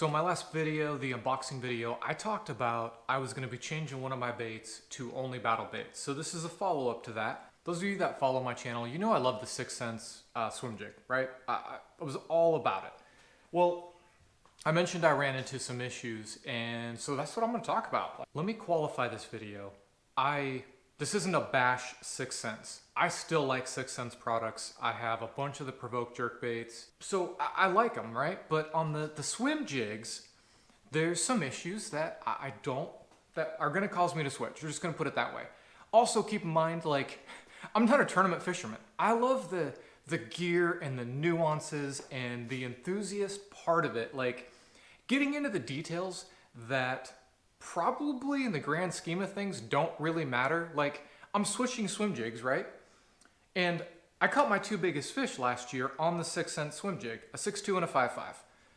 So in my last video, the unboxing video, I talked about I was going to be changing one of my baits to only battle baits. So this is a follow-up to that. Those of you that follow my channel, you know I love the 6th Sense swim jig, right? I was all about it. Well, I mentioned I ran into some issues, and so that's what I'm going to talk about. Let me qualify this video. This isn't a bash 6th Sense. I still like 6th Sense products. I have a bunch of the Provoke jerk baits. So I like them, right? But on the swim jigs, there's some issues that that are gonna cause me to switch. We're just gonna put it that way. Also keep in mind, like, I'm not a tournament fisherman. I love the gear and the nuances and the enthusiast part of it. Like, getting into the details that probably in the grand scheme of things don't really matter. Like, I'm switching swim jigs, right? And I caught my two biggest fish last year on the 6th Sense swim jig, a 6.2 and a 5.5.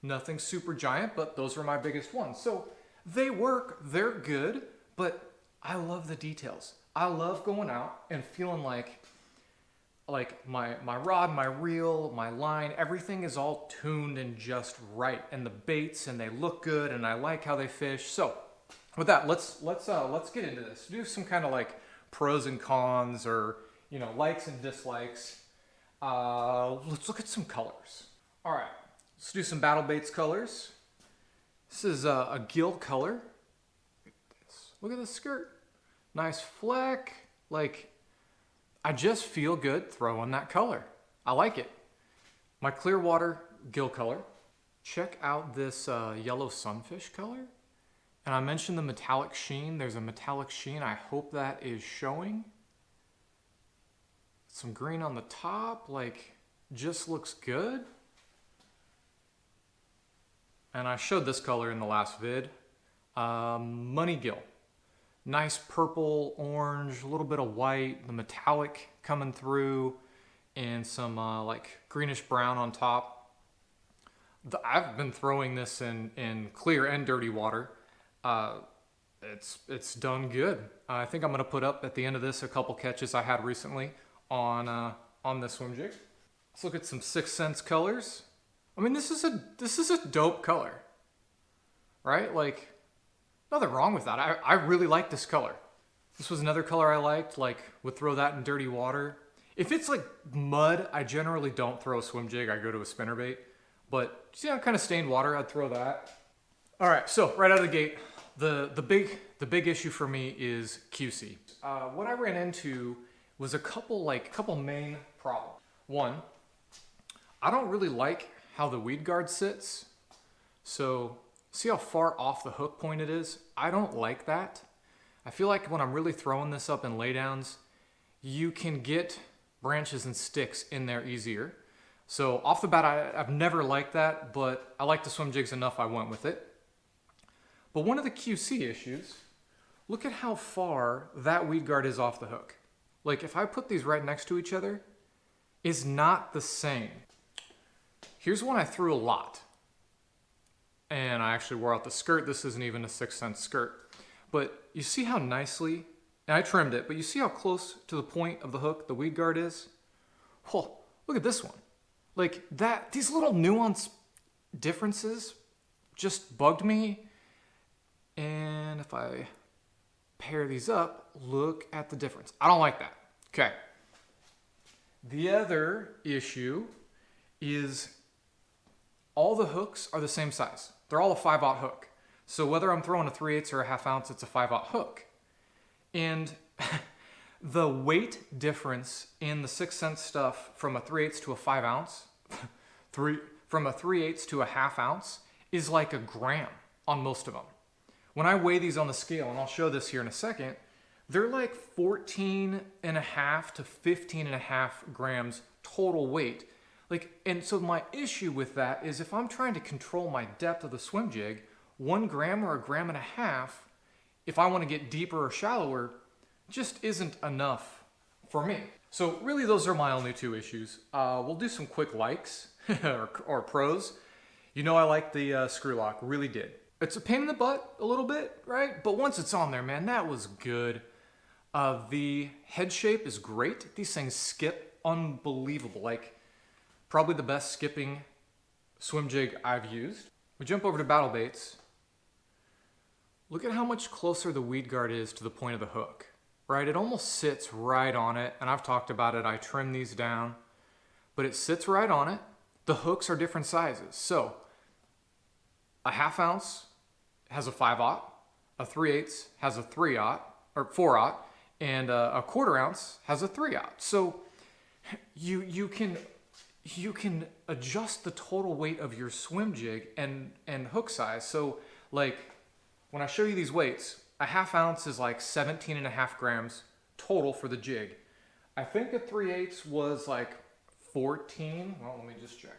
Nothing super giant, but those were my biggest ones. So they work, they're good, but I love the details. I love going out and feeling like my rod, my reel, my line, everything is all tuned and just right. And the baits, and they look good, and I like how they fish. So with that, let's get into this. Do some kind of like pros and cons, or likes and dislikes. Let's look at some colors. All right, let's do some battlebaits colors. This is a gill color. Look at the skirt, nice fleck. Like, I just feel good throwing that color. I like it. My Clearwater gill color. Check out this yellow sunfish color. And I mentioned the metallic sheen. There's a metallic sheen. I hope that is showing. Some green on the top, like, just looks good. And I showed this color in the last vid. Money gill. Nice purple, orange, a little bit of white, the metallic coming through, and some like greenish brown on top. I've been throwing this in clear and dirty water. It's done good. I think I'm gonna put up at the end of this a couple catches I had recently on this swim jig. Let's look at some 6th Sense colors. I mean, this is a dope color, right? Like, nothing wrong with that. I really like this color. This was another color I liked, like, would throw that in dirty water. If it's like mud, I generally don't throw a swim jig. I go to a spinnerbait. But, kind of stained water, I'd throw that. All right, so right out of the gate, the big issue for me is QC. What I ran into was a couple main problems. One, I don't really like how the weed guard sits. So see how far off the hook point it is? I don't like that. I feel like when I'm really throwing this up in laydowns, you can get branches and sticks in there easier. So off the bat, I've never liked that, but I like the swim jigs enough I went with it. But one of the QC issues, look at how far that weed guard is off the hook. Like, if I put these right next to each other, is not the same. Here's one I threw a lot. And I actually wore out the skirt. This isn't even a 6th Sense skirt. But you see how nicely, and I trimmed it, but you see how close to the point of the hook the weed guard is? Oh, look at this one. Like, these little nuance differences just bugged me. And if I pair these up, look at the difference. I don't like that. Okay. The other issue is all the hooks are the same size. They're all a 5/0 hook. So whether I'm throwing a 3/8 or a 1/2 ounce, it's a 5/0 hook. And the weight difference in the 6th Sense stuff from a 3/8 to a 5 ounce, from a 3/8 to a 1/2 ounce, is like a gram on most of them. When I weigh these on the scale, and I'll show this here in a second, they're like 14.5 to 15.5 grams total weight. Like, and so my issue with that is if I'm trying to control my depth of the swim jig, 1 gram or 1.5 grams, if I want to get deeper or shallower, just isn't enough for me. So really, those are my only two issues. We'll do some quick likes or pros. I like the screw lock, really did. It's a pain in the butt a little bit, right? But once it's on there, man, that was good. The head shape is great. These things skip unbelievable. Like, probably the best skipping swim jig I've used. We jump over to battlebaits. Look at how much closer the weed guard is to the point of the hook, right? It almost sits right on it, and I've talked about it. I trim these down, but it sits right on it. The hooks are different sizes. So a 1/2 ounce has a 5/0, a 3/8 has a 3/0 or 4/0, and a 1/4 ounce has a 3/0. So you can adjust the total weight of your swim jig and hook size. So like when I show you these weights, a 1/2 ounce is like 17.5 grams total for the jig. I think a 3/8 was like 14. Well, let me just check.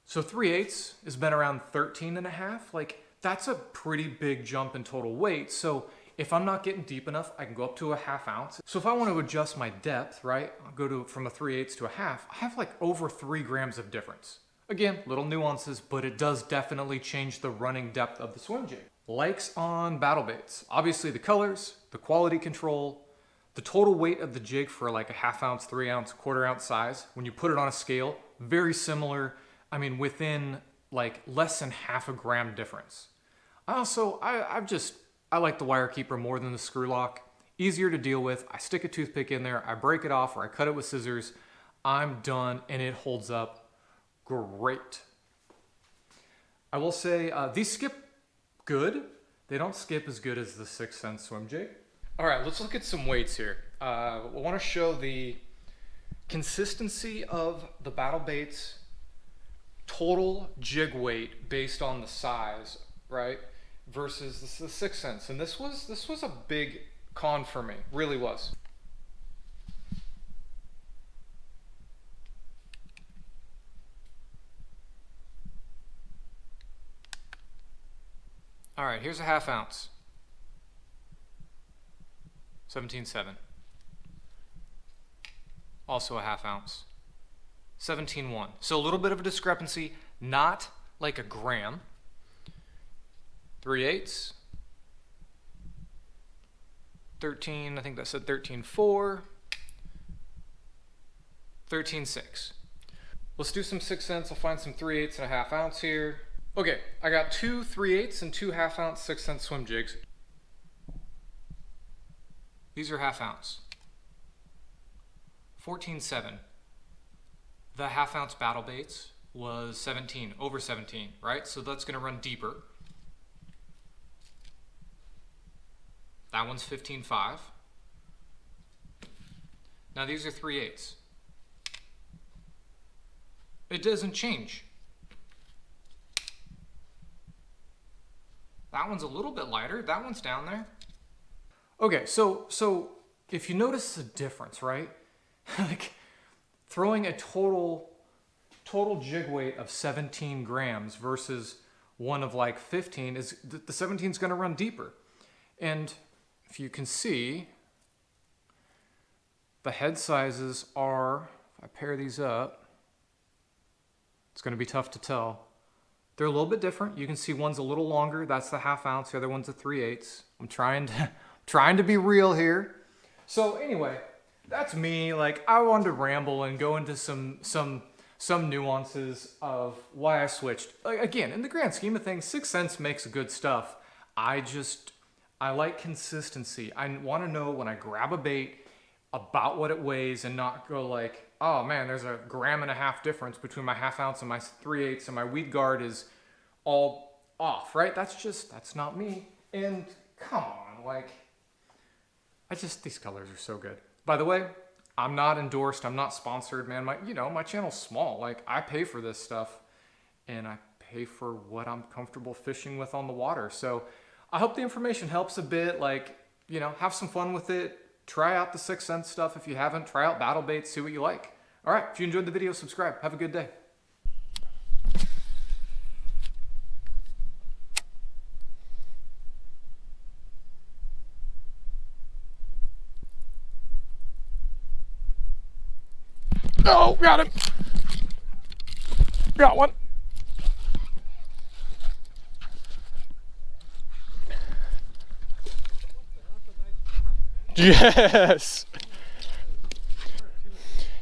So 3/8 has been around 13.5. Like that's a pretty big jump in total weight. So if I'm not getting deep enough, I can go up to a 1/2 ounce. So if I want to adjust my depth, right, I'll go from a 3/8 to a 1/2. I have like over 3 grams of difference. Again, little nuances, but it does definitely change the running depth of the swim jig. Likes on battlebaits. Obviously the colors, the quality control, the total weight of the jig for like a 1/2 ounce, 3 ounce, 1/4 ounce size. When you put it on a scale, very similar. I mean, within like less than 1/2 gram difference. I like the wire keeper more than the screw lock. Easier to deal with. I stick a toothpick in there, I break it off, or I cut it with scissors. I'm done, and it holds up great. I will say these skip good. They don't skip as good as the 6th Sense swim jig. All right, let's look at some weights here. I want to show the consistency of the battlebaits total jig weight based on the size, right? Versus the 6th Sense. And this was a big con for me, really was. All right, here's a 1/2 ounce. 17.7. Also a 1/2 ounce. 17.1. So a little bit of a discrepancy, not like a gram. 3/8. 13, I think that said 13.4. 13.6. Let's do some 6th Sense. I'll find some 3/8 and a 1/2 ounce here. Okay, I got 2 3/8 and 2 1/2 ounce 6th Sense swim jigs. These are 1/2 ounce. 14.7. The 1/2 ounce battlebaits was 17, over 17, right? So that's gonna run deeper. That one's 15.5. Now these are 3/8. It doesn't change. That one's a little bit lighter. That one's down there. Okay, so if you notice the difference, right? Like throwing a total jig weight of 17 grams versus one of like 15 is the 17 is going to run deeper. And if you can see, the head sizes are, if I pair these up, it's going to be tough to tell. They're a little bit different. You can see one's a little longer. That's the 1/2 ounce. The other one's a 3/8. I'm trying to be real here. So anyway, that's me. Like I wanted to ramble and go into some nuances of why I switched. Like, again, in the grand scheme of things, 6th Sense makes good stuff. I like consistency. I want to know when I grab a bait about what it weighs and not go like, oh man, there's a 1.5 grams difference between my 1/2 ounce and my 3/8 and my weed guard is all off, right? That's not me. And come on, like, these colors are so good. By the way, I'm not endorsed. I'm not sponsored, man. My channel's small. Like I pay for this stuff and I pay for what I'm comfortable fishing with on the water. So I hope the information helps a bit. Like, have some fun with it. Try out the 6th Sense stuff if you haven't. Try out battlebaits, see what you like. All right, if you enjoyed the video, subscribe. Have a good day. Oh, got him. Got one. Yes.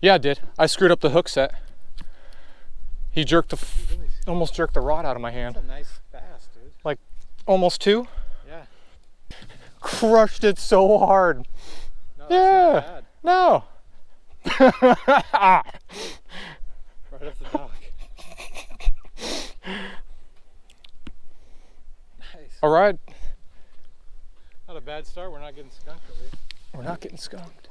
Yeah, I did. I screwed up the hook set. He jerked almost jerked the rod out of my hand. That's a nice bass, dude. Like almost 2? Yeah. Crushed it so hard. No, that's not bad. No. Right off the dock. Nice. All right. Not a bad start. We're not getting skunked at least. We're not getting skunked.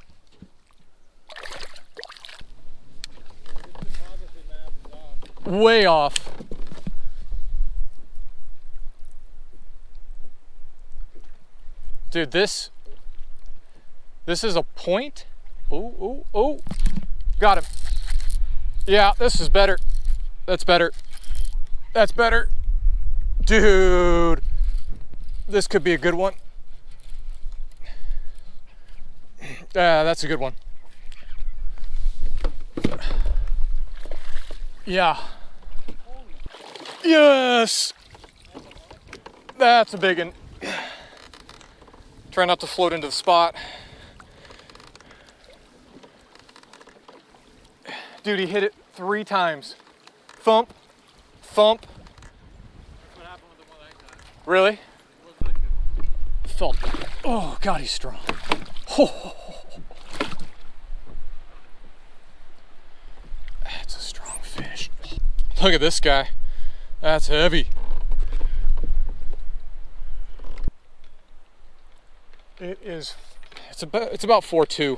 Way off. Dude, this is a point. Oh, oh, oh. Got him. Yeah, this is better. That's better. That's better. Dude, this could be a good one. Yeah, that's a good one. Yeah. Yes. That's a big one. Try not to float into the spot. Dude, he hit it 3 times. Thump, thump. What happened with the one I got? Really? It was a good one. Thump. Oh, God, he's strong. Oh. That's a strong fish. Look at this guy. That's heavy. It's about 4.2.